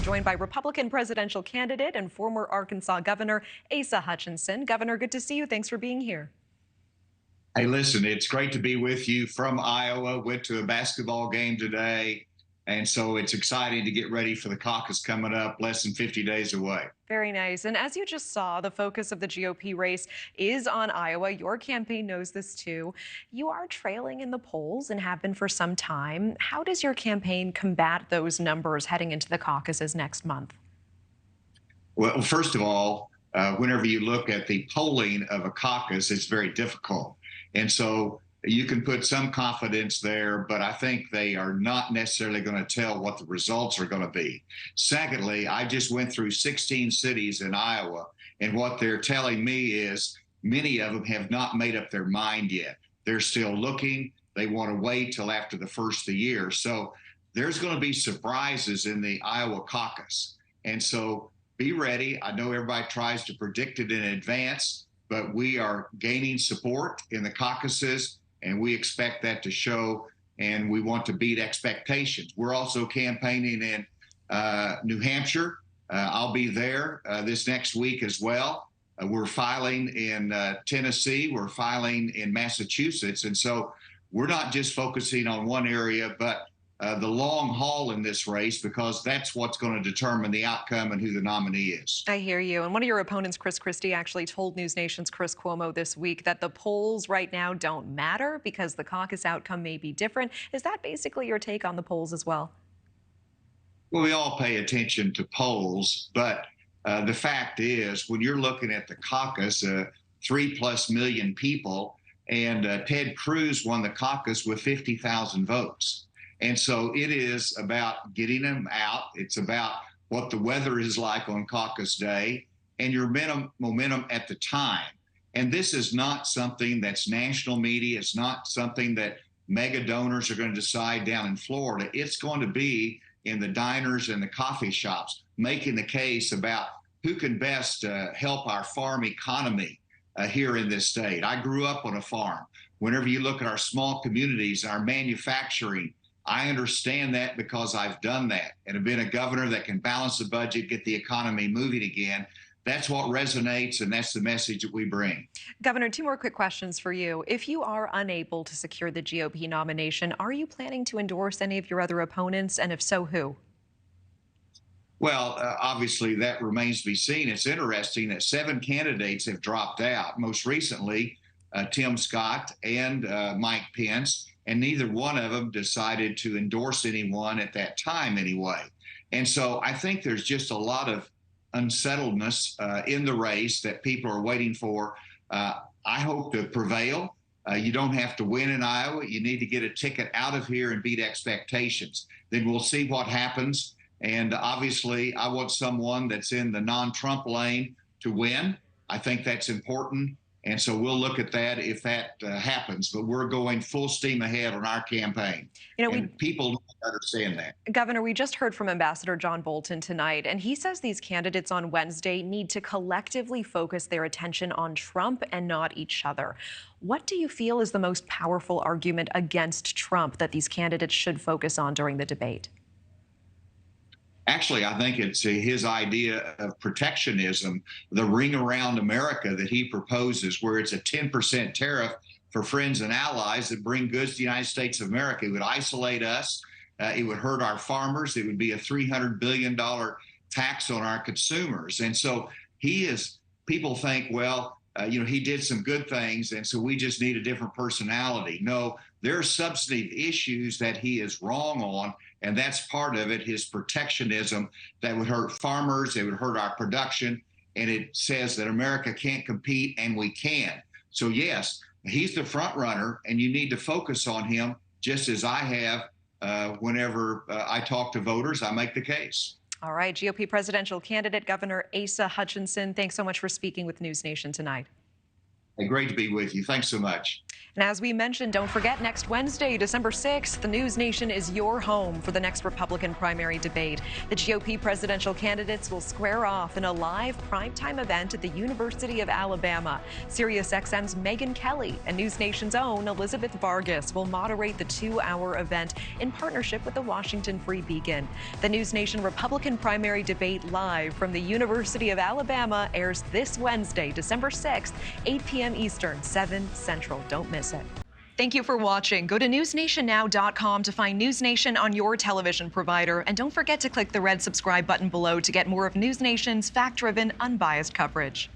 joined by Republican presidential candidate and former Arkansas Governor Asa Hutchinson. Governor, good to see you. Thanks for being here. Hey, listen, it's great to be with you from Iowa. Went to a basketball game today. And so it's exciting to get ready for the caucus coming up less than 50 days away. Very nice. And as you just saw, the focus of the GOP race is on Iowa. Your campaign knows this too. You are trailing in the polls and have been for some time. How does your campaign combat those numbers heading into the caucuses next month? Well, first of all, whenever you look at the polling of a caucus, it's very difficult. And so you can put some confidence there, but I think they are not necessarily going to tell what the results are going to be. Secondly, I just went through 16 cities in Iowa, and what they're telling me is many of them have not made up their mind yet. They're still looking. They want to wait till after the first of the year. So there's going to be surprises in the Iowa caucus. And so be ready. I know everybody tries to predict it in advance, but we are gaining support in the caucuses, and we expect that to show, and we want to beat expectations. We're also campaigning in New Hampshire. I'll be there this next week as well. We're filing in Tennessee. We're filing in Massachusetts. And so we're not just focusing on one area, but the long haul in this race, because that's what's going to determine the outcome and who the nominee is. I hear you. And one of your opponents, Chris Christie, actually told NewsNation's Chris Cuomo this week that the polls right now don't matter because the caucus outcome may be different. Is that basically your take on the polls as well? Well, we all pay attention to polls, but the fact is, when you're looking at the caucus, 3+ million people, and Ted Cruz won the caucus with 50,000 votes. And so it is about getting them out. It's about what the weather is like on caucus day and your momentum at the time. And this is not something that's national media. It's not something that mega donors are going to decide down in Florida. It's going to be in the diners and the coffee shops, making the case about who can best help our farm economy here in this state. I grew up on a farm. Whenever you look at our small communities, our manufacturing, I understand that because I've done that and have been a governor that can balance the budget, get the economy moving again. That's what resonates, and that's the message that we bring. Governor, two more quick questions for you. If you are unable to secure the GOP nomination, are you planning to endorse any of your other opponents? And if so, who? Well, obviously, that remains to be seen. It's interesting that 7 candidates have dropped out, most recently Tim Scott and Mike Pence. And neither one of them decided to endorse anyone at that time anyway. And so I think there's just a lot of unsettledness in the race that people are waiting for. I hope to prevail. You don't have to win in Iowa. You need to get a ticket out of here and beat expectations. Then we'll see what happens. And obviously, I want someone that's in the non-Trump lane to win. I think that's important. And so we'll look at that if that happens. But we're going full steam ahead on our campaign. And people don't understand that. Governor, we just heard from Ambassador John Bolton tonight, and he says these candidates on Wednesday need to collectively focus their attention on Trump and not each other. What do you feel is the most powerful argument against Trump that these candidates should focus on during the debate? Actually, I think it's his idea of protectionism, the ring around America that he proposes, where it's a 10% tariff for friends and allies that bring goods to the United States of America. It would isolate us. It would hurt our farmers. It would be a $300 billion tax on our consumers. And so people think, well, he did some good things, and so we just need a different personality. No, there are substantive issues that he is wrong on, and that's part of it, his protectionism that would hurt farmers, it would hurt our production, and it says that America can't compete, and we can. So yes, he's the front runner, and you need to focus on him, just as I have whenever I talk to voters, I make the case. All right, GOP presidential candidate Governor Asa Hutchinson, thanks so much for speaking with NewsNation tonight. Hey, great to be with you. Thanks so much. And as we mentioned, don't forget next Wednesday, December 6th, the News Nation is your home for the next Republican primary debate. The GOP presidential candidates will square off in a live primetime event at the University of Alabama. SiriusXM's Megyn Kelly and News Nation's own Elizabeth Vargas will moderate the 2-hour event in partnership with the Washington Free Beacon. The News Nation Republican primary debate live from the University of Alabama airs this Wednesday, December 6th, 8 p.m. Eastern, 7 Central. Don't miss it. Thank you for watching. Go to newsnationnow.com to find News Nation on your television provider. And don't forget to click the red subscribe button below to get more of News Nation's fact-driven, unbiased coverage.